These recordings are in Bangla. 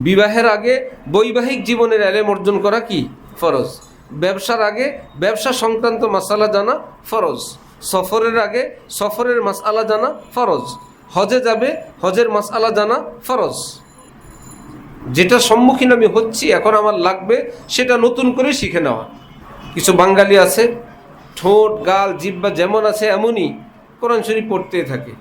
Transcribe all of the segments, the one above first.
বিবাহের আগে বৈবাহিক জীবনের এলেম অর্জন করা কি ফরজ। ব্যবসার আগে ব্যবসা সংক্রান্ত মাসালা জানা ফরজ। সফরের আগে সফরের মাসআলা জানা ফরজ। হজে যাবে হজের মাসআলা জানা ফরজ। যেটা সম্মুখীন আমি হচ্ছি এখন আমার লাগবে সেটা নতুন করে শিখে নেওয়া। কিছু বাঙালি আছে ঠোঁট গাল জিহ্বা যেমন আছে এমনই কোরআন শরীফ পড়তে থাকে,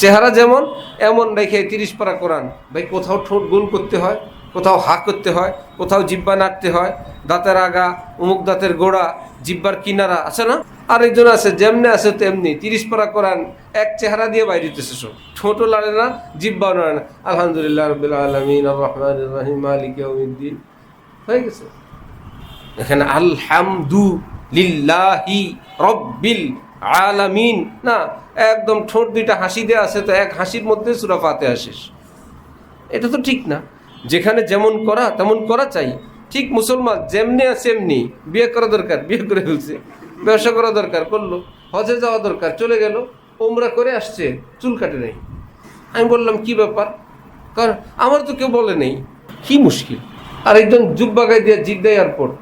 চেহারা যেমন এমন রেখে 30 পারা কোরআন। ভাই কোথাও ঠোঁট গোল করতে হয়, কোথাও হা করতে হয়, কোথাও জিহ্বা নাড়তে হয়, দাঁতের আগা অমুক দাঁতের গোড়া জিহ্বার কিনারা আছে না। আরেকজন আছে যেমনি আছে তেমনি 30 পারা কোরআন এক চেহারা দিয়ে বাইরে দিতেছে, সব ঠোঁটও লাড়ে না জিহ্বাও নাড়ে না। আলহামদুলিল্লাহ রাব্বিল আলামিন আর রহমানির রহিম মালিক ইয়াউমিদ্দিন হয়ে গেছে। এখানে আলহামদুলিল্লাহি রব্বিল আলামিন না, একদম ঠোঁট দুইটা হাসি দেওয়া আছে, তো এক হাসির মধ্যে সূরা ফাতিহা শেষ। এটা তো ঠিক না। যেখানে যেমন করা তেমন করা চাই। ঠিক মুসলমান যেমনি আছে এমনি। বিয়ে করা দরকার বিয়ে করে ফেলছে, ব্যবসা করা দরকার করলো, হজে যাওয়া দরকার চলে গেল, ওমরা করে আসছে চুল কাটে নেই। আমি বললাম কি ব্যাপার, কারণ আমার তো কেউ বলে নেই, কি মুশকিল। আর একজন জুব্বা গায়ে দিয়ে জিদ্দা এয়ারপোর্ট।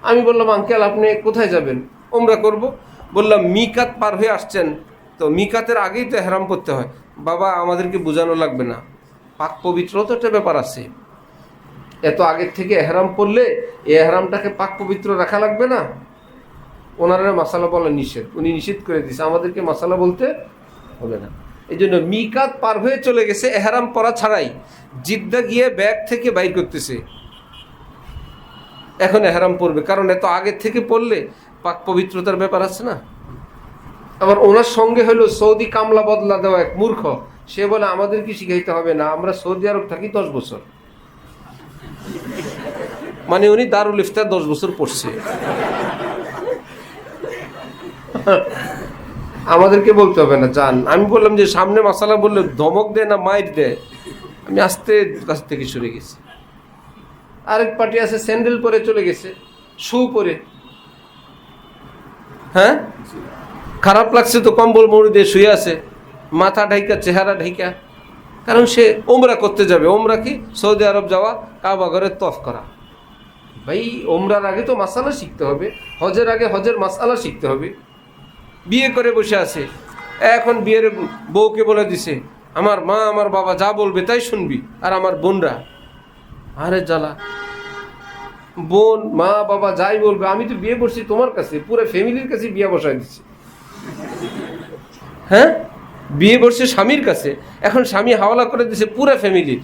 আমি বললাম আঙ্কেল আপনি কোথায় যাবেন? ওমরা করব। বললাম মিকাত পার হয়ে আসছেন তো মিকাতের আগেই তো এহরাম করতে হয়। বাবা আমাদেরকে বোঝানো লাগবে না, পাক পবিত্র তো একটা ব্যাপার আছে। এত আগের থেকে এহরাম পড়লে এই এহরামটাকে পাক পবিত্র রাখা লাগবে না? ওনারা মাসালা বলা নিষেধ, উনি নিষেধ করে দিয়েছে, আমাদেরকে মাসালা বলতে হবে না। এই জন্য মিকাত পার হয়ে চলে গেছে এহরাম পরা ছাড়াই, জিদ্দা গিয়ে ব্যাগ থেকে বাইর করতেছে এখন এহরাম পড়বে, কারণ এত আগের থেকে পড়লে পাক পবিত্রতার ব্যাপার আছে না। আবার ওনার সঙ্গে হলো সৌদি কামলা বদলা দেওয়া এক মূর্খ, সে বলে আমাদের কি শিখাইতে হবে না, আমরা সৌদি আরব থাকি 10 বছর। মানে উনি দারুল ইফতার 10 বছর পড়ছে, আমাদেরকে বলতে হবে না যান। আমি বললাম যে সামনে মাসালা বললে ধমক দেয় না মাইর দেয়, আমি আস্তে কাছ থেকে সরে গেছি। আরেক পার্টি আছে স্যান্ডেল পরে চলে গেছে, শু পরে। হ্যাঁ খারাপ লাগছে তো কম্বল মুড়ি দিয়ে শুয়ে আছে, মাথা ঢাইকা চেহারা ঢাইকা, কারণ সে ওমরা করতে যাবে। ওমরা কি সৌদি আরব যাওয়া, কাবা ঘরে তফ করা। ভাই ওমরার আগে তো মাসালা শিখতে হবে, হজের আগে হজের মাসালা শিখতে হবে। বিয়ে করে বসে আছে, এখন বিয়ের বউকে বলে দিছে আমার মা আমার বাবা যা বলবে তাই শুনবি, আর আমার বোনরা আরে জ্বালা। বোন মা বাবা যাই বলবে, আমি তো বিয়ে বসছি তোমার কাছে, পুরো ফ্যামিলির কাছে বিয়ে বসাই দিচ্ছি। হ্যাঁ বিয়ে বসছে স্বামীর কাছে, এখন স্বামী হাওলা করে দিছে পুরো ফ্যামিলির।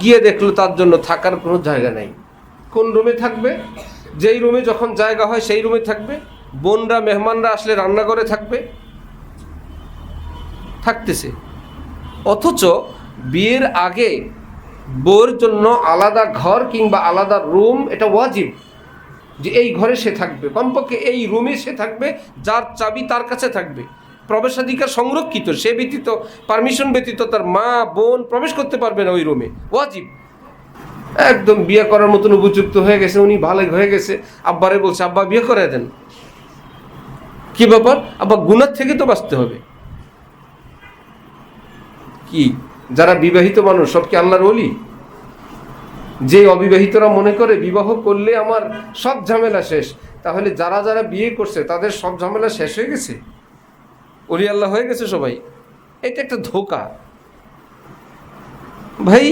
গিয়ে দেখলো তার জন্য থাকার কোনো জায়গা নাই। কোন রুমে থাকবে? যেই রুমে যখন জায়গা হয় সেই রুমে থাকবে। বোনরা মেহমানরা আসলে রান্নাঘরে থাকবে, থাকতেছে। অথচ বিয়ের আগে বউর জন্য আলাদা ঘর কিংবা আলাদা রুম এটা ওয়াজিব, যে এই ঘরে সে থাকবে, কমপক্ষে এই রুমে সে থাকবে, যার চাবি তার কাছে থাকবে, প্রবেশাধিকার সংরক্ষিত, সে ব্যতীত পারমিশন ব্যতীত তার মা বোন প্রবেশ করতে পারবে না ওই রুমে, ওয়াজিব। একদম বিয়ে করার মতন উপযুক্ত হয়ে গেছে, উনি ভালো হয়ে গেছে। আব্বারে বলছে আব্বা বিয়ে করে দেন। কি ব্যাপার? আব্বা গুনাহ থেকে তো বাঁচতে হবে। কি যারা বিবাহিত মানুষ সব কি আল্লাহর ওলি? যে অবিবাহিতরা মনে করে বিবাহ করলে আমার সব ঝামেলা শেষ, তাহলে যারা যারা বিয়ে করছে তাদের সব ঝামেলা শেষ হয়ে গেছে, ওলি আল্লাহ হয়ে গেছে সবাই। এটা একটা ধোঁকা ভাই।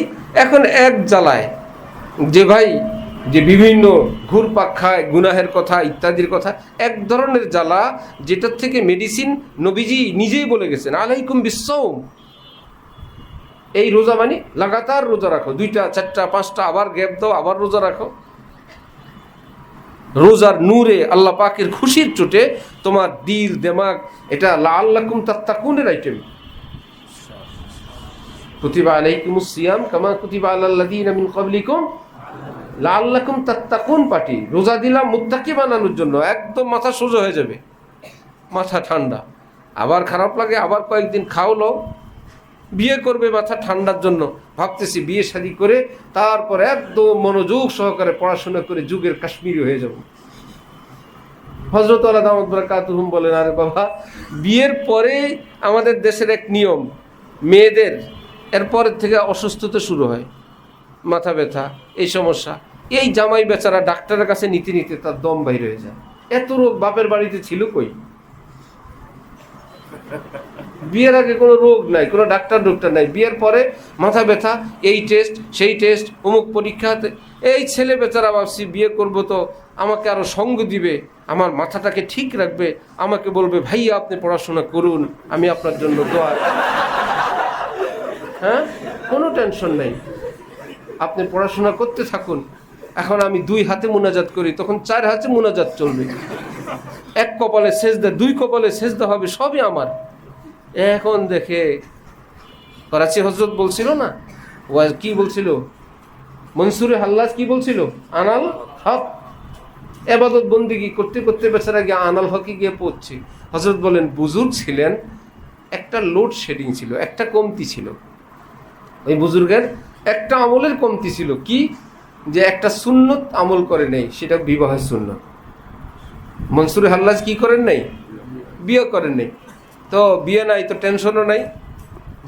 এখন এক জ্বালায় যে ভাই যে বিভিন্ন ঘুরপাক খায় গুনাহের কথা ইত্যাদির কথা, এক ধরনের জ্বালা যেটার থেকে মেডিসিন নবীজি নিজেই বলে গেছেন আলাইকুম বিসসাওম। এই রোজা মানে লাগাতার রোজা রাখো, 2টা 4টা 5টা, আবার গ্যাপ দাও, আবার রোজা রাখো। রোজার নূরে আল্লাহ পাকের খুশির চোটে তোমার দিল দেমাগ এটা লাআল্লাকুম তাত্তাকুনের আইটেম। কুতিবা আলাইকুমুস সিয়াম কামা কুতিবা আলাল লাযীনা মিন ক্বাবলিকুম লাআল্লাকুম তাত্তাকুন পার্টি। রোজা দিলাম মুত্তাকি বানানোর জন্য, একদম মাথা সোজা হয়ে যাবে, মাথা ঠান্ডা। আবার খারাপ লাগে, আবার কয়েকদিন খাওয়ালো। বিয়ে করবে মাথা ঠান্ডার জন্য, ভাবতেছি বিয়ে শাদী করে তারপর একদম মনোযোগ সহকারে পড়াশোনা করে যুগের কাশ্মীরি হয়ে যাব। হযরত আলা দামাত বারাকাতুহুম বলেন আরে বাবা বিয়ের পরে আমাদের দেশের এক নিয়ম, মেয়েদের এরপরের থেকে অসুস্থতা শুরু হয়। মাথা ব্যথা, এই সমস্যা। এই জামাই বেচারা ডাক্তারের কাছে নিতে নিতে তার দম বাইর হয়ে যায়। এত রোগ বাপের বাড়িতে ছিল কই? বিয়ের আগে কোনো রোগ নাই, কোনো ডাক্তার নাই, বিয়ের পরে মাথা ব্যথা, এই টেস্ট সেই টেস্ট, অমুক পরীক্ষা। এই ছেলে বেচারা ভাবছি বিয়ে করব তো আমাকে আরো সঙ্গ দিবে, আমার মাথাটাকে ঠিক রাখবে, আমাকে বলবে ভাইয়া আপনি পড়াশোনা করুন, আমি আপনার জন্য দোয়া। হ্যাঁ, কোনো টেনশন নেই, আপনি পড়াশোনা করতে থাকুন। এখন আমি 2 হাতে মুনাজাত করি, তখন 4 হাতে মুনাজাত চলবে। 1 কপালে সেজদা, 2 কপালে সেজদা হবে, সবই আমার। এখন দেখে করাচি হজরত বলছিল না, কি বলছিল, মনসুরে হাল্লাজ কি বলছিল, আনাল হক। এবাদত বন্দিগি করতে করতে বেচারা গিয়ে আনাল হকে গিয়ে পড়ছে। হজরত বলেন বুজুর্গ ছিলেন, একটা লোড শেডিং ছিল, একটা কমতি ছিল। ওই বুজুর্গের একটা আমলের কমতি ছিল, কি যে একটা সুন্নত আমল করে নেই, সেটা বিবাহের সুন্নত। মনসুরে হাল্লাজ কি করেন নাই, বিয়ে করেন নাই। তো বিয়ে নাই তো টেনশনও নাই,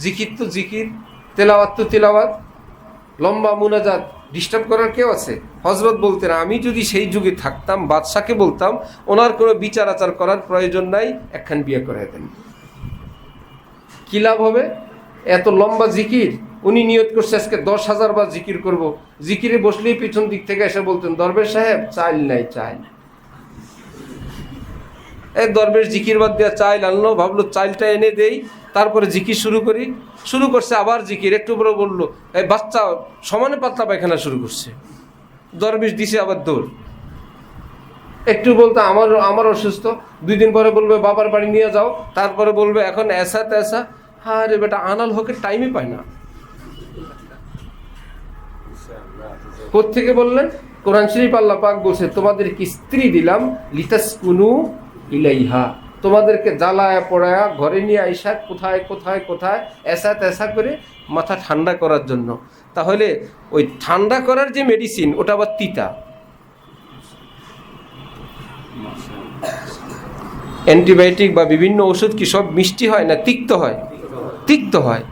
জিকির তো জিকির, তেলাওয়াত তো তেলাওয়াত, লম্বা মুনাজাত, ডিস্টার্ব করার কেউ আছে? হজরত বলতেন আমি যদি সেই যুগে থাকতাম বাদশাকে বলতাম ওনার কোনো বিচার আচার করার প্রয়োজন নাই, একখান বিয়ে করে দেন। কি লাভ হবে? এত লম্বা জিকির, উনি নিয়ত করছে আজকে 10,000 বার জিকির করব। জিকিরে বসলেই পিছন দিক থেকে এসে বলতেন দরবেশ সাহেব চাইল নাই, চাইল। এই দরবেশ জিকির বাদ দেওয়া চাইল আনলো, ভাবলো চাইলটা এনে দেই, তারপরে জিকির শুরু করছে আবার জিকির। একটু পরে বললো এই বাচ্চা সমানে পাতলা পায়খানা শুরু করছে, দরবেশ দিছে আবার দৌড়। একটু বলতো আমার অসুস্থ, 2 দিন পরে বলবে বাবার বাড়ি নিয়ে যাও, তারপরে বলবে এখন এসা তেসা। হ্যাঁ রে বেটা, আনাল হকের টাইমই পায় না। কোত্থেকে বললেন? কোরআন শরীফ আল্লাহ পাক বলছে তোমাদেরকে স্ত্রী দিলাম লিতাসকুনু ইলাইহা, তোমাদেরকে জ্বালায়া পড়ায়া ঘরে নিয়ে আইসা কোথায় কোথায় কোথায় এসা তেসা করে মাথা ঠান্ডা করার জন্য। তাহলে ওই ঠান্ডা করার যে মেডিসিন ওটা আবার তিতা। অ্যান্টিবায়োটিক বা বিভিন্ন ওষুধ কি সব মিষ্টি হয় না তিক্ত হয়? তিক্ত হয়।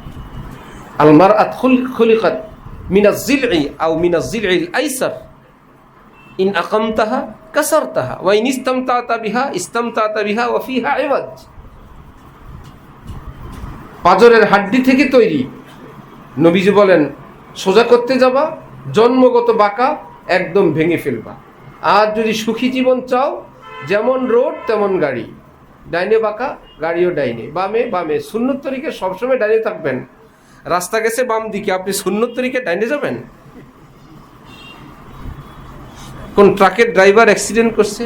আল মারআত খুলিকাত মিনাজ জিলই আও মিনাজ জিলইল আইসার ইন আকামতাহা কাসারতাহা ওয়া ইন ইসতামতাতা বিহা ওয়া ফিহা ইওয়াজ। পাজরের হাড্ডি থেকে তৈরি। নবীজি বলেন সোজা করতে যাবা, জন্মগত বাঁকা একদম ভেঙে ফেলবা। আর যদি সুখী জীবন চাও, যেমন রোড তেমন গাড়ি, ডাইনে বাঁকা গাড়িও ডাইনে, বামে বামে। সুন্নত তরিকে সবসময় ডাইনে থাকবেন। রাস্তা গেছে বাম দিকে, আপনি সুন্নত তরিকে ডাইনে যাবেন? কোন ট্রাকের ড্রাইভার অ্যাক্সিডেন্ট করছে,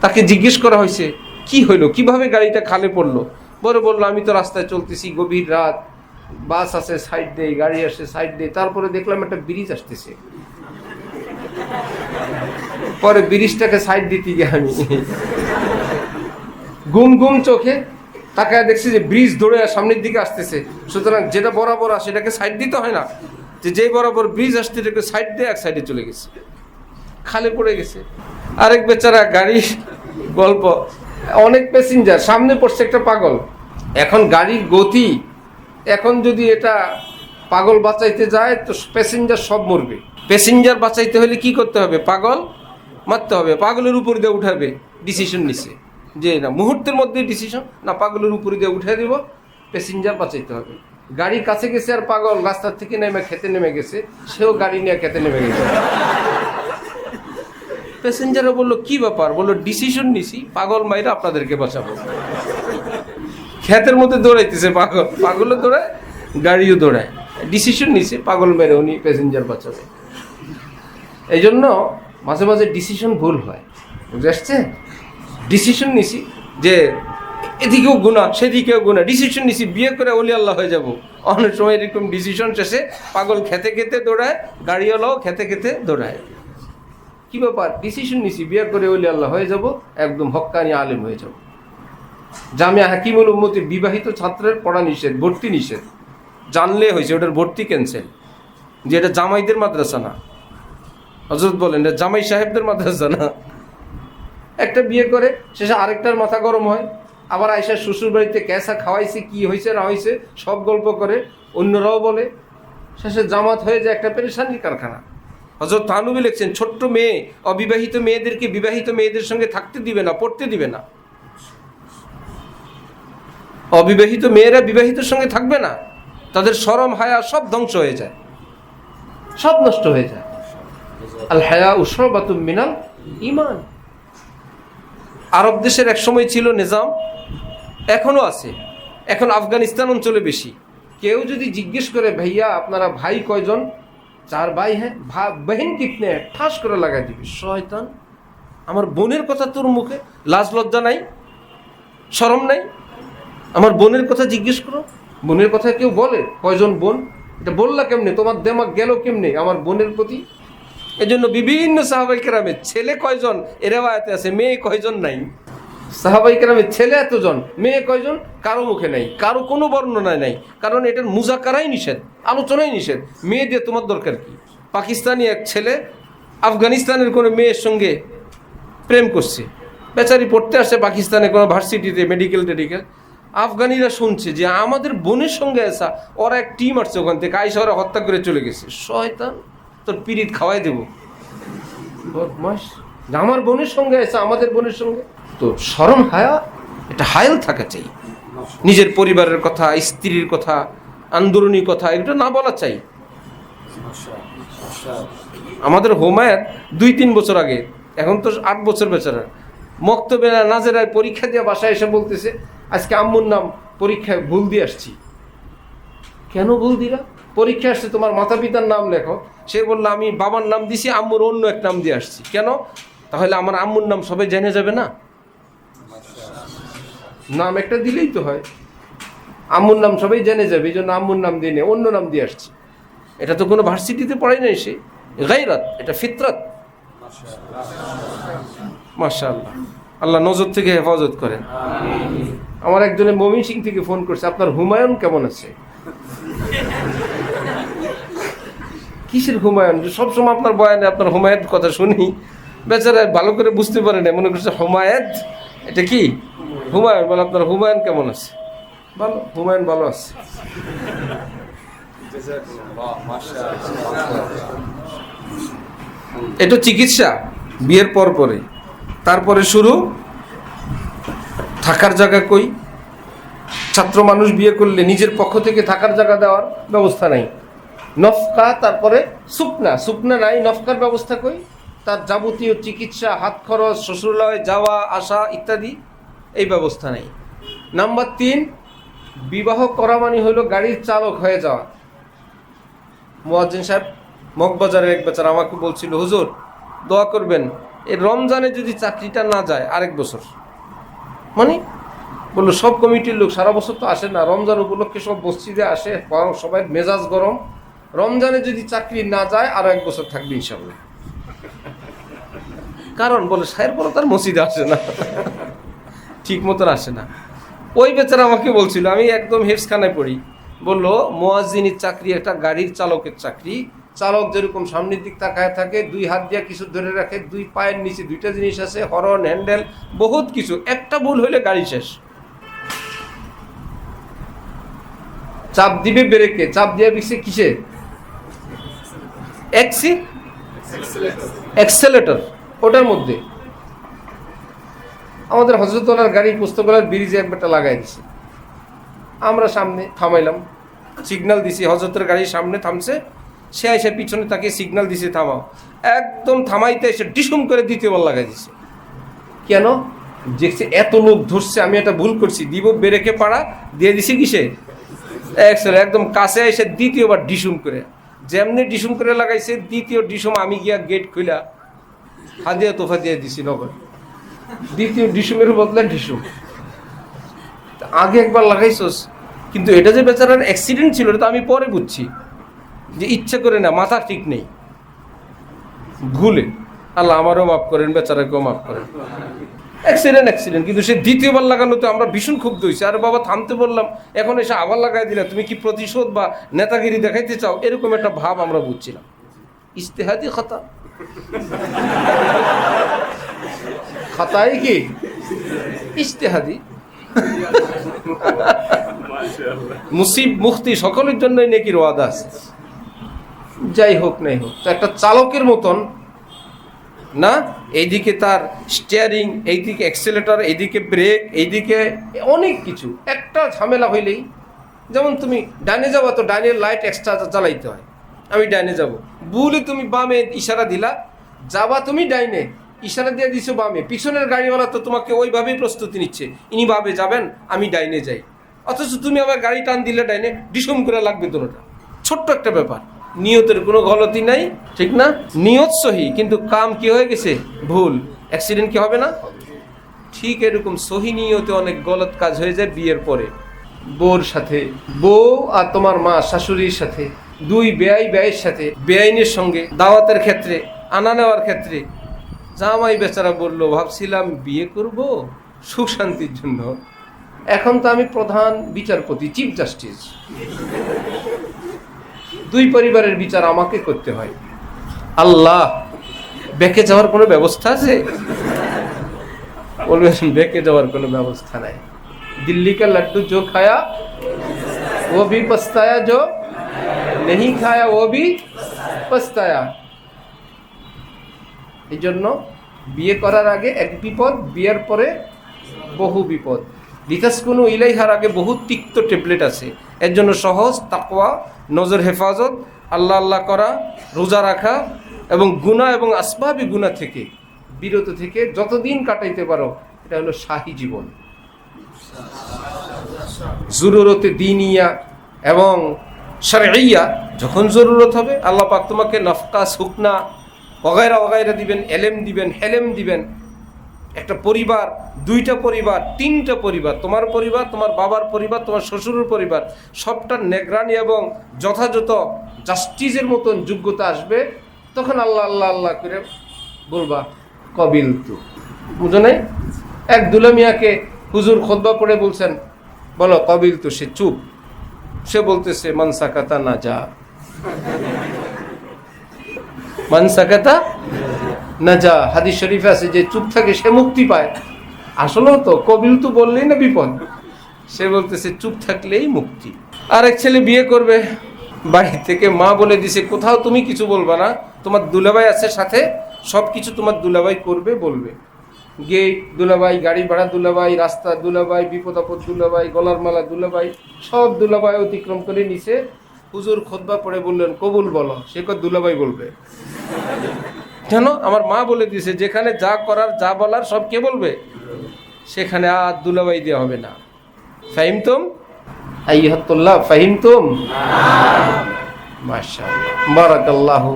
তাকে জিজ্ঞেস করা হয়েছে কি হইলো, কিভাবে গাড়িটা খালে পড়লো? বললো আমি তো রাস্তায় চলতেছি, গভীর রাত, বাস আছে সাইড দিয়ে, গাড়ি আসে সাইড দিয়ে, তারপরে দেখলাম একটা ব্রিজ আসতেছে, পরে ব্রিজটাকে সাইড দিতে গিয়ে আমি গুম গুম চোখে তাকায় দেখছি যে ব্রিজ দৌড়ে সামনের দিকে আসতেছে। সুতরাং যেটা বরাবর আসে সেটাকে সাইড দিতে হয় না, যে বরাবর ব্রিজ আসতে এটাকে সাইড দিয়ে এক সাইডে চলে গেছে, খালে পড়ে গেছে। আরেক বেচারা গাড়ি গল্প, অনেক প্যাসেঞ্জার, সামনে পড়ছে একটা পাগল। এখন গাড়ির গতি, এখন যদি এটা পাগল বাঁচাইতে যায় তো প্যাসেঞ্জার সব মরবে। প্যাসেঞ্জার বাঁচাইতে হলে কি করতে হবে? পাগল মারতে হবে, পাগলের উপর দিয়ে উঠাবে। ডিসিশন নিছে যে না, মুহূর্তের মধ্যে ডিসিশন, না পাগলের উপরে দিয়ে উঠে দিব, প্যাসেঞ্জার বাঁচাইতে হবে। গাড়ি কাছে গেছে আর পাগল রাস্তার থেকে নেমে খেতে নেমে গেছে, সেও গাড়ি নিয়ে খেতে নেমে গেছে। প্যাসেঞ্জারও বললো কি ব্যাপার? বললো ডিসিশন নিছি, পাগল মাইরা আপনাদেরকে বাঁচাবো। ক্ষেতের মধ্যে দৌড়াইতেছে পাগল, পাগলও দৌড়ায় গাড়িও দৌড়ায়, ডিসিশন নিছে পাগল মেরে উনি প্যাসেঞ্জার বাঁচাবে। এই জন্য মাঝে মাঝে ডিসিশন ভুল হয়, বুঝে আসছে? ডিসিশন নিছি যে এদিকেও গুণা সেদিকেও গুণা, ডিসিশন নিছি বিয়ে করে ওলি আল্লাহ হয়ে যাব। অনেক সময় এরকম ডিসিশন শেষে পাগল খেতে খেতে দৌড়ায়, গাড়িওয়ালাও খেতে খেতে দৌড়ায়। কি ব্যাপার? ডিসিশন নিছি বিয়ে করে ওলি আল্লাহ হয়ে যাব, একদম হক্কানি আলেম হয়ে যাব। জামিয়া হাকিমুল উম্মতির বিবাহিত ছাত্রের পড়া নিষেধ, ভর্তি নিষেধ। জানলে হয়েছে ওটার ভর্তি ক্যান্সেল, যে এটা জামাইদের মাদ্রাসা না। হযরত বলেন এটা জামাই সাহেবদের মাদ্রাসা না। একটা বিয়ে করে শেষে আরেকটার মাথা গরম হয়, আবার আয়সা শ্বশুর বাড়িতে ক্যাসা খাওয়াইছে, কি হয়েছে না হয়েছে সব গল্প করে, অন্যরাও বলে। শেষে জামাত হয়ে যায় একটা পেরেশানির কারখানা। হযরত থানবী লিখছেন, ছোট্ট মেয়ে অবিবাহিত মেয়েদেরকে বিবাহিত মেয়েদের সঙ্গে থাকতে দিবে না, পড়তে দিবে না। অবিবাহিত মেয়েরা বিবাহিতের সঙ্গে থাকবে না, তাদের শরম হায়া সব ধ্বংস হয়ে যায়, সব নষ্ট হয়ে যায়। আল হায়া উশরাবাতুম মিনাল ঈমান। আরব দেশের এক সময় ছিল নিজাম, এখনো আছে, এখন আফগানিস্তান অঞ্চলে বেশি। কেউ যদি জিজ্ঞেস করে, ভাইয়া আপনারা ভাই কয়জন? 4 ভাই। হ্যাঁ। বহন কিতনে? ঠাস করে লাগাই দিবি, শয়তান, আমার বোনের কথা তোর মুখে লাজ লজ্জা নাই, শরম নাই? আমার বোনের কথা জিজ্ঞেস করো। বোনের কথা কেউ বলে? কয়জন বোন? এটা বললা কেমনে? তোমার দেমাগ গেল কেমনে আমার বোনের প্রতি? এজন্য বিভিন্ন সাহাবায়ে কেরামের ছেলে কয়জন এর রিওয়ায়াতে আছে, মেয়ে কয়জন নাই। সাহাবায়ে কেরামের ছেলে এতজন, মেয়ে কয়জন কারো মুখে নাই, কারো কোনো বর্ণনায় নাই। কারণ এটার মুজাকারাই নিষেধ, আলোচনাই নিষেধ। মেয়ে দিয়ে তোমার দরকার কি? পাকিস্তানি এক ছেলে আফগানিস্তানের কোনো মেয়ের সঙ্গে প্রেম করছে, বেচারি পড়তে আসছে পাকিস্তানে কোনো ভার্সিটিতে, মেডিকেল টেডিকেল। আফগানিরা শুনছে যে আমাদের বোনের সঙ্গে আসা, ওরা এক টিম আসছে ওখান থেকে, আইসা ওরা হত্যা করে চলে গেছে। শয়তান, তোর পিরিত খাওয়াই দেবো, বদমাশ। আমার বোনের সঙ্গে আসা, আমাদের বোনের সঙ্গে। তো শরম হায়া, এটা হায়াল থাকা চাই। নিজের পরিবারের কথা, স্ত্রীর কথা, আন্দোলনী কথা এগুলো না বলা চাই। আমাদের হুমায়ুন 2-3 বছর আগে, এখন তো 8 বছর বেচারা, মক্তবে নাজেরায় পরীক্ষা দিয়ে বাসায় এসে বলতেছে, আজকে আম্মুর নাম পরীক্ষায় ভুল দিয়ে আসছি। কেন ভুল দিলা? পরীক্ষা আসছে, তোমার মাতা পিতার নাম লেখো। সে বললো, আমি বাবার নাম দিছি, আম্মুর অন্য এক নাম দিয়ে আসছি। কেন? তাহলে আমার আম্মুর নাম সবাই জেনে যাবে না? নাম একটা দিলেই তো হয়, আম্মুর নাম সবাই জেনে যাবে, এই জন্য আম্মুর নাম দিয়ে অন্য নাম দিয়ে আসছি। এটা তো কোনো ভার্সিটিতে পড়াই নাই সে, গায়রাত, এটা ফিতরাত। মাশাআল্লাহ, আল্লাহ নজর থেকে হেফাজত করেন। আমার একজনের ময়মনসিংহ থেকে ফোন করছে, আপনার হুমায়ুন কেমন আছে? কিসের হুমায়ুন? সবসময় আপনার বয়ানে আপনার হুমায়ুন কথা শুনি, বেচারা ভালো করে বুঝতে পারে না, মনে করছে হুমায়ুন এটা কি হুমায়ুন। বলে, আপনার হুমায়ুন কেমন আছে? ভালো, হুমায়ুন ভালো আছে। এটা চিকিৎসা বিয়ের পর পরে, তারপরে শুরু থাকার জায়গা কই? ছাত্র মানুষ বিয়ে করলে নিজের পক্ষ থেকে থাকার জায়গা দেওয়ার ব্যবস্থা নাই। নফকা, তারপরে সুপনা, সুপনা নাই, নফকার ব্যবস্থা কই? তার যাবতীয় চিকিৎসা, হাত খরচ, শ্বশুরালয় যাওয়া আসা ইত্যাদি, এই ব্যবস্থা নেই। নাম্বার 3, বিবাহ করা মানে হলো গাড়ির চালক হয়ে যাওয়া। মুয়াজ্জিন সাহেব মগবাজারের এক বেচারা আমাকে বলছিল, হুজুর দোয়া করবেন, এই রমজানে যদি চাকরিটা না যায় আরেক বছর। মানে বললো, সব কমিটির লোক সারা বছর তো আসে না, রমজান উপলক্ষে সব মসজিদে আসে, সবাই মেজাজ গরম, রমজানে যদি চাকরি না যায় আরো 1 বছর থাকবে ইনশাআল্লাহ। কারণ বলে, সাহের পরে তার মসজিদে আসে না, ঠিক মতন আসে না। ওই বেচারা আমাকে বলছিল, আমি একদম হেফসখানায় পড়ি, বললো মুয়াজ্জিনের চাকরি একটা গাড়ির চালকের চাকরি। চালক যেরকম সামনের দিক তাকায় থাকে, 2 হাত দিয়ে কিছু ধরে রাখে, 2 পায়ের নিচে 2টা জিনিস আছে, হরন, হ্যান্ডেল, বহুত কিছু। একটা ভুল হইলে গাড়ি শেষ। চাপ দিবে ব্রেকে, চাপ দিয়ে দিচ্ছে কিসে? এক্সেলেটর, ওটার মধ্যে। আমাদের হযরতওয়ালার গাড়ি পুস্তকালয়ের ব্রিজে একবারটা লাগাই দিছে, আমরা সামনে থামাইলাম, সিগন্যাল দিছি, হযরতের গাড়ির সামনে থামছে, সে এসে পিছনে তাকে সিগন্যাল দিছে থামাও, একদম থামাইতে এসে ডিসুম করে দ্বিতীয়বার লাগাই দিছে। কেন? দেখছে এত লোক ধরছে, আমি একটা ভুল করছি, দিব ব্রেকে পাড়া দিয়ে দিছি কিসে? একদম কাছে এসে দ্বিতীয়বার ডিসুম করে, যেমনি ডিসুম করে লাগাইছে, দ্বিতীয় ডিসুম আমি গিয়া গেট খুলা হাদিয়া তোফা দিয়ে দিছি নগদ। দ্বিতীয় ডিসুমের বদলে ডিসুম। আগে একবার লাগাইছস, কিন্তু এটা যে বেচারার অ্যাক্সিডেন্ট ছিল এটা তো আমি পরে বুঝছি, যে ইচ্ছে করে না, মাথা ঠিক নেই, ভুলে। আল্লাহ আমারও মাফ করেন, বেচারাকেও মাফ করেন। অ্যাক্সিডেন্ট, কিন্তু সে দ্বিতীয়বার লাগানোতে আমরা ভীষণ ক্ষুব্ধ হয়েছি। আরে বাবা থামতে বললাম, এখন এসে আবার লাগাই দিলা, তুমি কি প্রতিশোধ বা নেতাগিরি দেখাইতে চাও? এরকম একটা ভাব আমরা বুঝছিলাম। ইজতিহাদি খাতা, খাতাই কি ইজতিহাদি। মুসিব মুক্তি সকলের জন্যই নেকির ওয়াদা আছে। যাই হোক নাই হোক, তো একটা চালকের মতন না, এইদিকে তার স্টিয়ারিং, এইদিকে অ্যাক্সেলেটর, এইদিকে ব্রেক, এইদিকে অনেক কিছু। একটা ঝামেলা হইলেই, যেমন তুমি ডাইনে যাবো তো ডাইনের লাইট এক্সট্রা চালাইতে হয়, আমি ডাইনে যাব, ভুলে তুমি বামে ইশারা দিলা, যাবা তুমি ডাইনে, ইশারা দিয়ে দিছো বামে, পিছনের গাড়িওয়ালা তো তোমাকে ওইভাবেই প্রস্তুতি নিচ্ছে, ইনি ভাবে যাবেন আমি ডাইনে যাই, অথচ তুমি আবার গাড়ি টান দিলে ডাইনে, ডিসম করে লাগবে দুটোটা। ছোট্ট একটা ব্যাপার, নিয়তের কোনো গলতি নাই, ঠিক না? নিয়ত সহি, কিন্তু কাম কি হয়ে গেছে? ভুল। অ্যাক্সিডেন্ট কি হবে না? ঠিক এরকম সহি নিয়তে অনেক গলত কাজ হয়ে যায় বিয়ের পরে। বউর সাথে, বউ আর তোমার মা শাশুড়ির সাথে, দুই বেয়াইয়ের সাথে, বেআইনের সঙ্গে দাওয়াতের ক্ষেত্রে, আনা নেওয়ার ক্ষেত্রে। জামাই বেচারা বলল, ভাবছিলাম বিয়ে করব সুখ শান্তির জন্য, এখন তো আমি প্রধান বিচারপতি, চিফ জাস্টিস, দুই পরিবারের বিচার আমাকে করতে হয়। আল্লাহ, বেঁকে যাওয়ার কোনো ব্যবস্থা আছে? বলবেন বেঁকে যাওয়ার কোনো ব্যবস্থা নাই। দিল্লি কা লাড্ডু जो खाया वो भी पछताया, जो नहीं खाया वो भी पछताया। এই জন্য বিয়ে করার আগে এক বিপদ, বিয়ের পরে বহু বিপদ। লিতাসকুনু ইলাইহার আগে বহু তিক্ত ট্যাবলেট আছে। এর জন্য সহজ তাকওয়া, নজর হেফাজত, আল্লাহ আল্লাহ করা, রোজা রাখা এবং গুনাহ এবং আসবাবি গুনাহ থেকে বিরত থেকে যতদিন কাটাইতে পারো, এটা হলো শাহী জীবন। জরুরতে দিনিয়া এবং শরঈয়া, যখন জরুরত হবে আল্লাহ পাক তোমাকে নফকা, সুকনা, ওগায়রা ওগায়রা দিবেন, এলেম দিবেন, হেলেম দিবেন। একটা পরিবার, দুইটা পরিবার, তিনটা পরিবার, তোমার পরিবার, তোমার বাবার পরিবার, তোমার শ্বশুরের পরিবার, সবটার নেগরানি এবং যথাযথ জাস্টিসের মতন যোগ্যতা আসবে, তখন আল্লাহ আল্লাহ আল্লাহ করে বলবা কবিল তু। বুঝো নাই? এক দুলামিয়াকে হুজুর খুতবা পড়ে বলছেন, বলো কবিল তু, সে চুপ, সে বলতেছে মান সাকাতা না যা, মান সাকাতা না যা। হাদিস শরীফে আছে যে চুপ থাকে সে মুক্তি পায়। আসলেও তো কবিল তু বললেই না বিপদ, সে বলতেছে চুপ থাকলেই মুক্তি। আরেক ছেলে বিয়ে করবে, বাড়ি থেকে মা বলে দিছে কোথাও তুমি কিছু বলবা না, তোমার দুলাভাই আছে সাথে, সব কিছু তোমার দুলাভাই করবে, বলবে। গেট দুলাভাই, গাড়ি ভাড়া দুলাভাই, রাস্তা দুলাভাই, বিপদ আপদ দুলাভাই, গলার মালা দুলাভাই, সব দুলাভাই অতিক্রম করে নিছে। হুজুর খুতবা পড়ে বললেন কবুল বলো, সে দুলাভাই বলবে। কেন? আমার মা বলে দিয়েছে যেখানে যা করার যা বলার সব কে বলবে, সেখানে আর দুলাভাই দেওয়া হবে না। ফাহিমতুম আইয়ুহাতুল্লাহ, ফাহিমতুম? মাশাআল্লাহ, বারাকাল্লাহু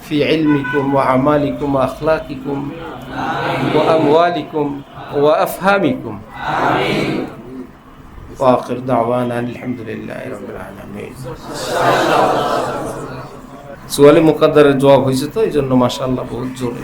ফি ইলমিকুম ওয়া আমালিকুম ওয়া আখলাকিকুম ওয়া আমওয়ালিকুম ওয়া আফহামিকুম। আমিন। ওয়া আখির দাওয়ানা আলহামদুলিল্লাহি রাব্বিল আলামিন। সুয়ালে মুকাদ্দারের জবাব হয়েছে তো, এই জন্য মাশাআল্লাহ বহুত জোরে।